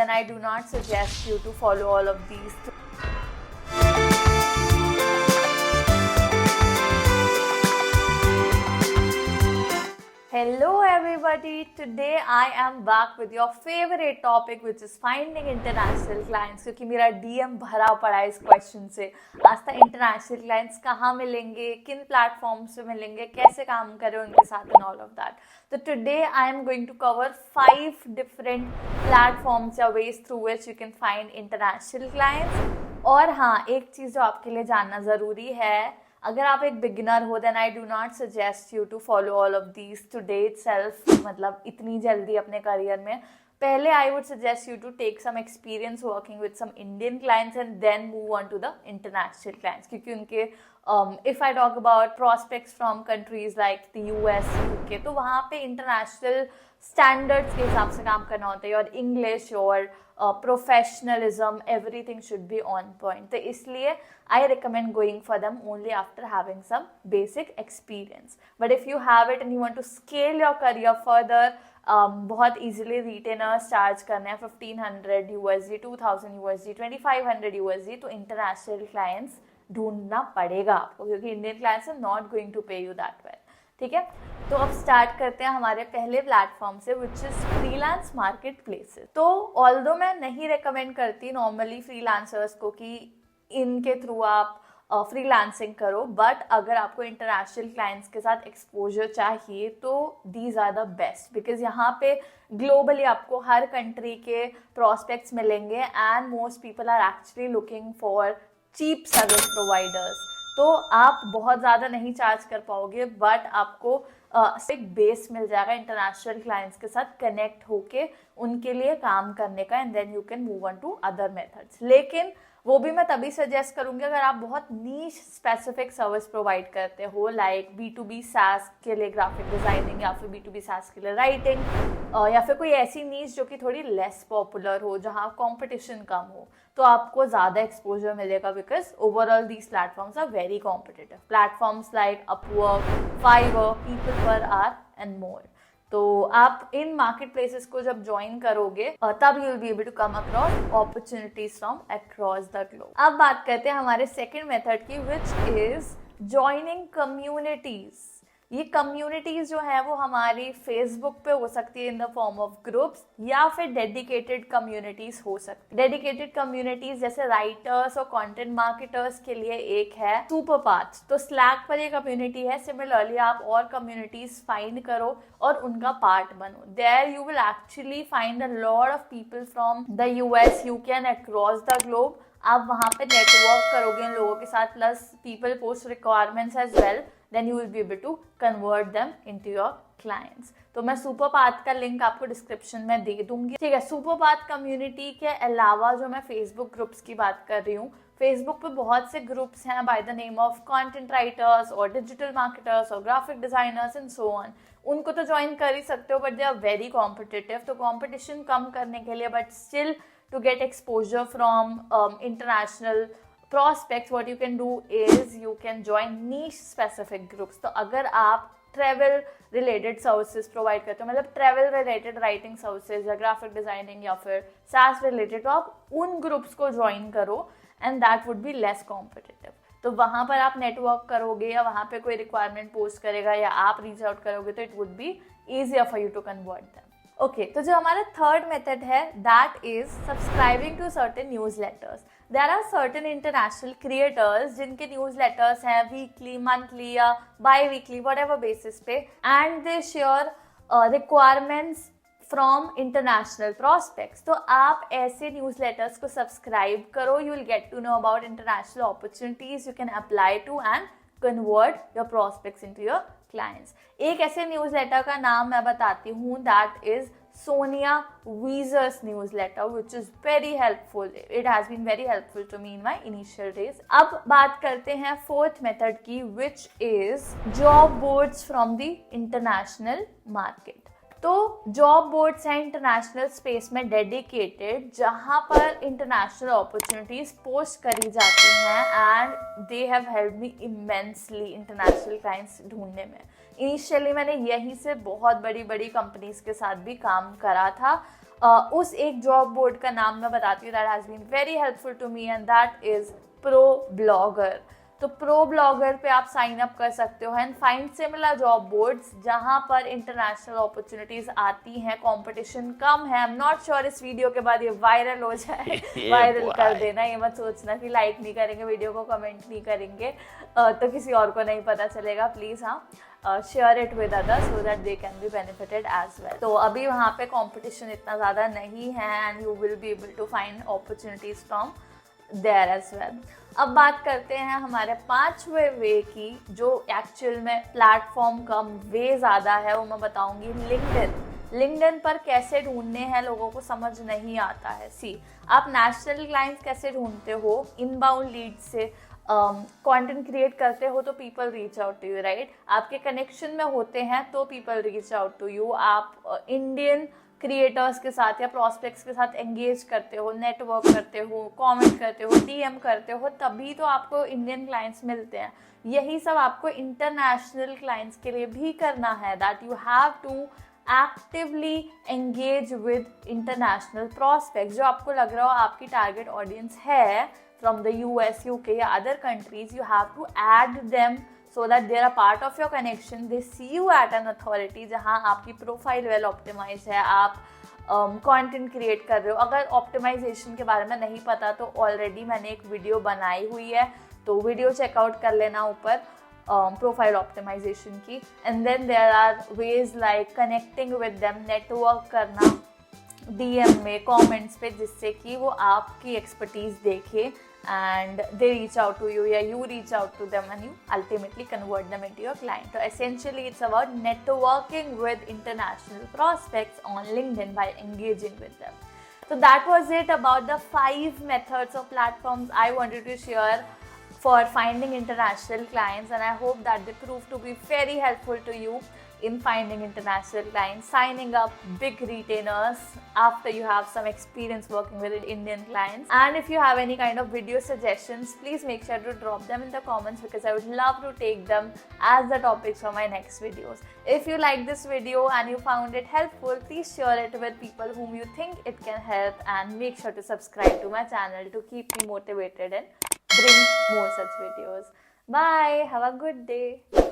then I do not suggest you to follow all of these. Hello everybody, today I am back with your favorite topic which is finding international clients. क्योंकि मेरा DM भरा पड़ा है इस question से आज तक international clients कहाँ मिलेंगे, किन प्लेटफॉर्म्स पे मिलेंगे, कैसे काम करें उनके साथ and all of that. So today I am going to cover 5 different platforms या ways through which you can find international clients. और हाँ, एक चीज़ जो आपके लिए जानना ज़रूरी है, अगर आप एक बिगिनर हो then I do not suggest you to follow all of these today itself, मतलब इतनी जल्दी अपने करियर में. पहले I would suggest you to take some experience working with some Indian clients and then move on to the international clients, क्योंकि उनके if I talk about prospects from countries like the US, UK, तो वहाँ पे international standards के हिसाब से काम करना होता है और इंग्लिश और professionalism everything should be on point. तो इसलिए I recommend going for them only after having some basic experience. But if you have it and you want to scale your career further, बहुत easily retainers charge करने हैं $1,500 USD, $2,000 USD, $2,500 USD, तो international clients ढूंढना पड़ेगा आपको, क्योंकि Indian clients are not going to pay you that well. ठीक है, तो अब स्टार्ट करते हैं हमारे पहले प्लेटफॉर्म से which is freelance market places. तो ऑल्दो मैं नहीं रिकमेंड करती नॉर्मली फ्रीलांसर्स को कि इनके थ्रू आप फ्रीलांसिंग करो, बट अगर आपको इंटरनेशनल क्लाइंट्स के साथ एक्सपोजर चाहिए तो these are the best, because यहाँ पे ग्लोबली आपको हर कंट्री के प्रोस्पेक्ट्स मिलेंगे and most people are actually looking for cheap service providers. तो आप बहुत ज़्यादा नहीं चार्ज कर पाओगे, बट आपको एक बेस मिल जाएगा इंटरनेशनल क्लाइंट्स के साथ कनेक्ट होके उनके लिए काम करने का, and then you can move on to other methods. लेकिन वो भी मैं तभी सजेस्ट करूँगी अगर आप बहुत नीश स्पेसिफिक सर्विस प्रोवाइड करते हो, लाइक B2B SaaS के लिए ग्राफिक डिज़ाइनिंग, या फिर B2B SaaS के लिए राइटिंग, या फिर कोई ऐसी नीश जो कि थोड़ी लेस पॉपुलर हो, जहाँ कंपटीशन कम हो, तो आपको ज़्यादा एक्सपोजर मिलेगा, because overall these platforms are very competitive. Platforms like Upwork, Fiverr, people per hour and more. तो आप इन मार्केट प्लेसेस को जब ज्वाइन करोगे तब you will be able to come across opportunities from across the globe. अब बात करते हैं हमारे सेकंड मेथड की, विच इज ज्वाइनिंग कम्युनिटीज. ये कम्युनिटीज जो है वो हमारी फेसबुक पे हो सकती है in the form of groups, या फिर डेडिकेटेड कम्युनिटीज हो सकती है. डेडिकेटेड कम्युनिटीज जैसे राइटर्स और कंटेंट मार्केटर्स के लिए एक है सुपरपाथ. तो स्लैक पर ये कम्युनिटी है. सिमिलरली आप और कम्युनिटीज फाइंड करो और उनका पार्ट बनो. There you will actually find a lot of people from the US, UK and across the globe. आप वहाँ पे नेटवर्क करोगे उन लोगों के साथ, plus people post requirements as well, then you will be able to convert them into your clients. तो मैं सुपरपाथ का लिंक आपको डिस्क्रिप्शन में दे दूंगी. ठीक है, सुपरपाथ कम्युनिटी के अलावा जो मैं फेसबुक ग्रुप्स की बात कर रही हूँ, फेसबुक पे बहुत से ग्रुप्स हैं by the name of content writers और डिजिटल मार्केटर्स और graphic designers and so on. उनको तो ज्वाइन कर ही सकते हो, but they are very competitive. तो कॉम्पिटिशन कम करने के लिए, but still to get exposure from international prospects, what you can do is you can join niche specific groups. तो अगर आप ट्रैवल रिलेटेड सर्विसेज प्रोवाइड करते हो, मतलब ट्रैवल रिलेटेड राइटिंग सर्विसेज या ग्राफिक डिजाइनिंग या फिर SaaS रिलेटेड, तो आप उन ग्रुप्स को ज्वाइन करो and that would be less competitive. तो वहाँ पर आप नेटवर्क करोगे या वहाँ पे कोई रिक्वायरमेंट पोस्ट करेगा या आप रीच आउट करोगे, तो it would be easier for you to convert them. Okay, तो जो हमारा थर्ड मेथड है that is subscribing to certain newsletters. There are certain international creators जिनके न्यूज लेटर्स हैं वीकली, मंथली या बाई वीकली, व्हाटएवर बेसिस पे, and they share requirements from international prospects. तो आप ऐसे न्यूज लेटर्स को subscribe करो. You will get to know about international opportunities you can apply to and convert your prospects into your clients. एक ऐसे newsletter का नाम मैं बताती हूँ, that is Sonia Weiser's newsletter, which is very helpful. It has been very helpful to me in my initial days. अब बात करते हैं फोर्थ मेथड की, which is job boards from the international market. तो जॉब बोर्ड्स हैं international space में dedicated, जहाँ पर इंटरनेशनल अपॉर्चुनिटीज पोस्ट करी जाती हैं and they have helped me immensely international clients ढूंढने में. इनिशियली मैंने यहीं से बहुत बड़ी बड़ी कंपनीज के साथ भी काम करा था. उस एक जॉब बोर्ड का नाम मैं बताती हूँ that has been very helpful to me and that is ProBlogger. तो प्रो ब्लॉगर पे आप साइन अप कर सकते हो and find similar job boards जहाँ पर इंटरनेशनल अपॉर्चुनिटीज आती हैं, कंपटीशन कम है। आई एम नॉट श्योर इस वीडियो के बाद ये वायरल हो जाए। वायरल कर देना, ये मत सोचना कि लाइक नहीं करेंगे वीडियो को, कमेंट नहीं करेंगे तो किसी और को नहीं पता चलेगा। प्लीज़ हाँ share it with others so that they can be benefited as well. तो अभी वहाँ पे कंपटीशन इतना ज़्यादा नहीं है and you will be able to find opportunities from there as well. अब बात करते हैं हमारे 5वें वे की, जो एक्चुअल में प्लेटफॉर्म कम वे ज़्यादा है, वो मैं बताऊंगी लिंक्डइन। लिंक्डइन पर कैसे ढूंढने हैं लोगों को समझ नहीं आता है। सी, आप नेशनल क्लाइंट्स कैसे ढूंढते हो? इनबाउंड लीड से कंटेंट क्रिएट करते हो तो people reach out to you, right? आपके कनेक्शन में होते हैं तो people reach out to you. आप इंडियन क्रिएटर्स के साथ या प्रॉस्पेक्ट्स के साथ एंगेज करते हो, नेटवर्क करते हो, कमेंट करते हो, डीएम करते हो, तभी तो आपको इंडियन क्लाइंट्स मिलते हैं। यही सब आपको इंटरनेशनल क्लाइंट्स के लिए भी करना है, that you have to actively engage with international prospects. जो आपको लग रहा हो आपकी टारगेट ऑडियंस है फ्रॉम द US, UK या other countries, you have to add them so that they are part of your connection, they see you at an authority जहाँ आपकी प्रोफाइल वेल ऑप्टिमाइज है, आप कंटेंट क्रिएट कर रहे हो। अगर ऑप्टिमाइजेशन के बारे में नहीं पता तो ऑलरेडी मैंने एक वीडियो बनाई हुई है, तो वीडियो चेकआउट कर लेना ऊपर प्रोफाइल ऑप्टिमाइजेशन की। And then there are ways like connecting with them, network करना DM में, कमेंट्स पे, जिससे कि वो आपकी एक्सपर्टीज देखे and they reach out to you या you reach out to them and you ultimately convert them into your client. So essentially it's about networking with international prospects on LinkedIn by engaging with them. So that was it about the 5 methods or platforms I wanted to share for finding international clients, and I hope that they prove to be very helpful to you in finding international clients, signing up big retainers after you have some experience working with Indian clients. And if you have any kind of video suggestions, please make sure to drop them in the comments because I would love to take them as the topics for my next videos. If you like this video and you found it helpful, please share it with people whom you think it can help, and make sure to subscribe to my channel to keep me motivated and bring more such videos. Bye. Have a good day.